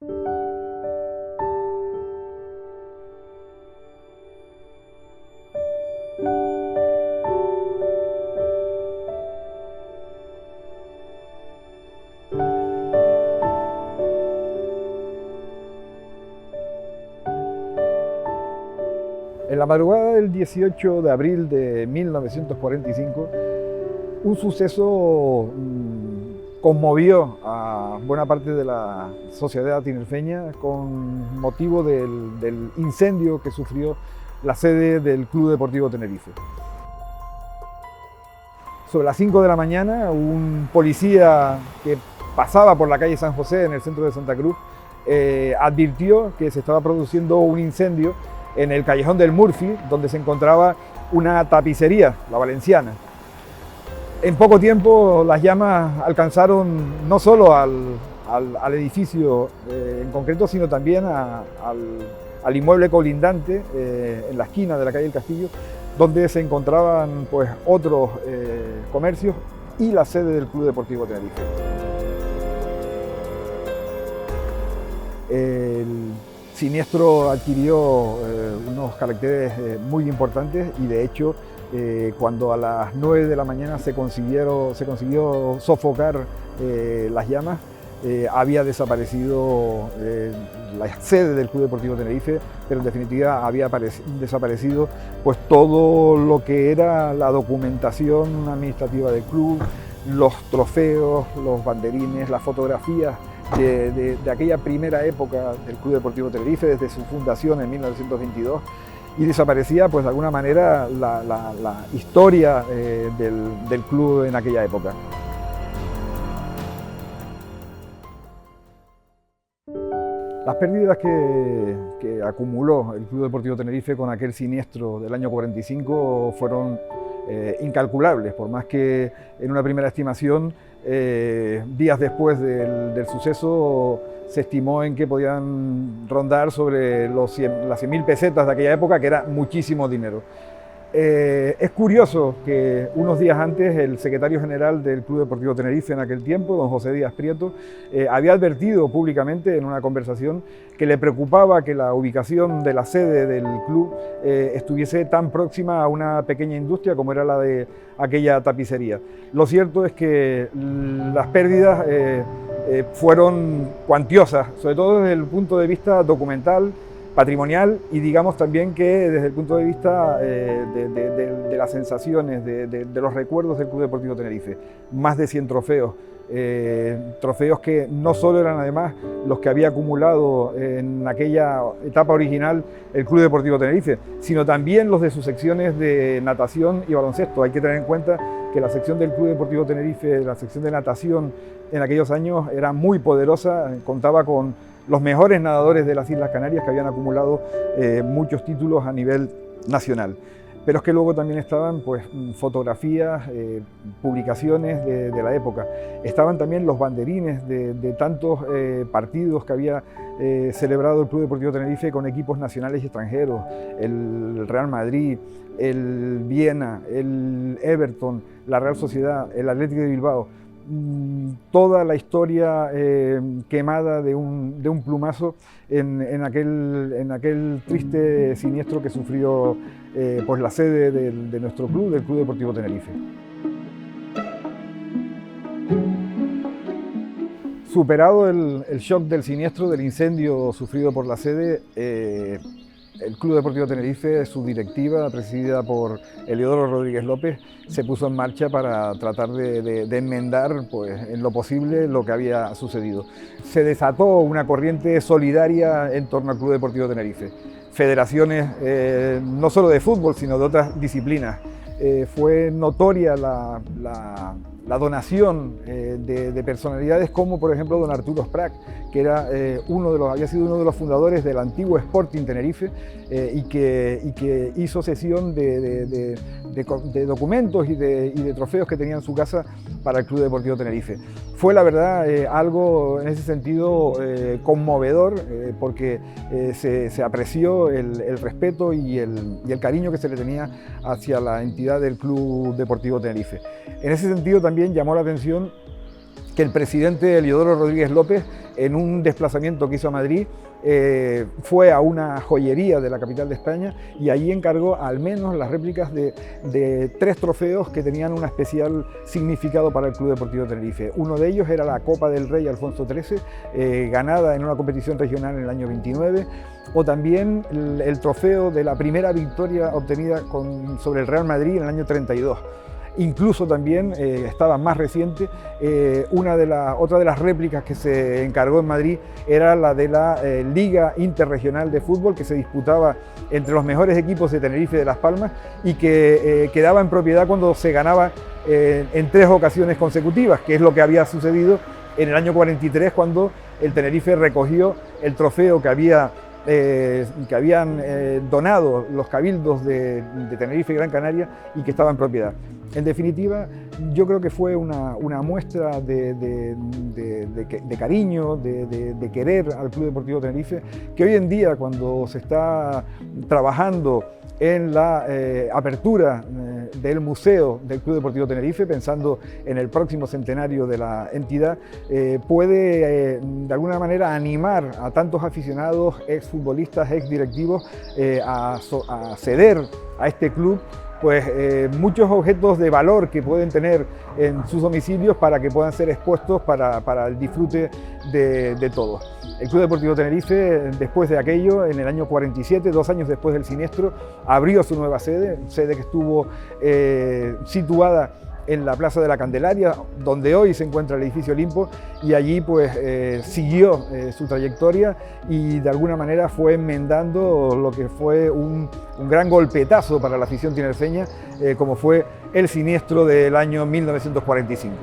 En la madrugada del 18 de abril de 1945, un suceso conmovió a buena parte de la sociedad tinerfeña con motivo del incendio que sufrió la sede del Club Deportivo Tenerife. Sobre las 5 de la mañana, un policía que pasaba por la calle San José en el centro de Santa Cruz advirtió que se estaba produciendo un incendio en el callejón del Murphy, donde se encontraba una tapicería, la Valenciana. En poco tiempo las llamas alcanzaron no solo al edificio en concreto, sino también al inmueble colindante en la esquina de la calle del Castillo, donde se encontraban pues, otros comercios y la sede del Club Deportivo Tenerife. El siniestro adquirió unos caracteres muy importantes y de hecho cuando a las 9 de la mañana se consiguió sofocar las llamas, había desaparecido la sede del Club Deportivo Tenerife, pero en definitiva había desaparecido pues, todo lo que era la documentación administrativa del club, los trofeos, los banderines, las fotografías de aquella primera época del Club Deportivo Tenerife, desde su fundación en 1922, y desaparecía pues, de alguna manera la historia del club en aquella época. Las pérdidas que acumuló el Club Deportivo Tenerife con aquel siniestro del año 45 fueron incalculables, por más que en una primera estimación, días después del suceso, se estimó en que podían rondar sobre las 100.000 pesetas de aquella época, que era muchísimo dinero. Es curioso que unos días antes el secretario general del Club Deportivo Tenerife en aquel tiempo, don José Díaz Prieto, había advertido públicamente en una conversación que le preocupaba que la ubicación de la sede del club estuviese tan próxima a una pequeña industria como era la de aquella tapicería. Lo cierto es que las pérdidas fueron cuantiosas, sobre todo desde el punto de vista documental, patrimonial y digamos también que desde el punto de vista de las sensaciones, de los recuerdos del Club Deportivo Tenerife. Más de 100 trofeos, trofeos que no solo eran además los que había acumulado en aquella etapa original el Club Deportivo Tenerife, sino también los de sus secciones de natación y baloncesto. Hay que tener en cuenta que la sección del Club Deportivo Tenerife, la sección de natación en aquellos años era muy poderosa, contaba con los mejores nadadores de las Islas Canarias que habían acumulado muchos títulos a nivel nacional. Pero es que luego también estaban pues, fotografías, publicaciones de la época. Estaban también los banderines de tantos partidos que había celebrado el Club Deportivo Tenerife con equipos nacionales y extranjeros, el Real Madrid, el Viena, el Everton, la Real Sociedad, el Atlético de Bilbao. Toda la historia quemada de un plumazo en aquel triste siniestro que sufrió pues la sede de nuestro club, del Club Deportivo Tenerife. Superado el shock del siniestro, del incendio sufrido por la sede, el Club Deportivo Tenerife, su directiva, presidida por Eliodoro Rodríguez López, se puso en marcha para tratar de enmendar pues, en lo posible lo que había sucedido. Se desató una corriente solidaria en torno al Club Deportivo Tenerife. Federaciones no solo de fútbol, sino de otras disciplinas. Fue notoria la donación de personalidades como por ejemplo don Arturo Prat, que era había sido uno de los fundadores del antiguo Sporting Tenerife y que hizo cesión de documentos y de trofeos que tenía en su casa para el Club Deportivo Tenerife. Fue la verdad algo en ese sentido conmovedor porque se apreció el respeto y el cariño que se le tenía hacia la entidad del Club Deportivo Tenerife. En ese sentido también llamó la atención que el presidente Eliodoro Rodríguez López, en un desplazamiento que hizo a Madrid, fue a una joyería de la capital de España y allí encargó al menos las réplicas de 3 trofeos que tenían un especial significado para el Club Deportivo Tenerife. Uno de ellos era la Copa del Rey Alfonso XIII, ganada en una competición regional en el año 29, o también el trofeo de la primera victoria obtenida sobre el Real Madrid en el año 32. Incluso también estaba más reciente, otra de las réplicas que se encargó en Madrid era la de la Liga Interregional de Fútbol, que se disputaba entre los mejores equipos de Tenerife y de Las Palmas y que quedaba en propiedad cuando se ganaba en 3 ocasiones consecutivas, que es lo que había sucedido en el año 43, cuando el Tenerife recogió el trofeo que habían donado los cabildos de Tenerife y Gran Canaria y que estaba en propiedad. En definitiva, yo creo que fue una muestra de cariño, de querer al Club Deportivo Tenerife, que hoy en día, cuando se está trabajando en la apertura del Museo del Club Deportivo Tenerife, pensando en el próximo centenario de la entidad, puede de alguna manera animar a tantos aficionados, exfutbolistas, exdirectivos, a ceder a este club pues muchos objetos de valor que pueden tener en sus domicilios para que puedan ser expuestos para el disfrute de todos. El Club Deportivo Tenerife, después de aquello, en el año 47, 2 años después del siniestro, abrió su nueva sede que estuvo situada en la Plaza de la Candelaria, donde hoy se encuentra el edificio Olimpo, y allí pues siguió su trayectoria y de alguna manera fue enmendando lo que fue un gran golpetazo para la afición tinerfeña, como fue el siniestro del año 1945.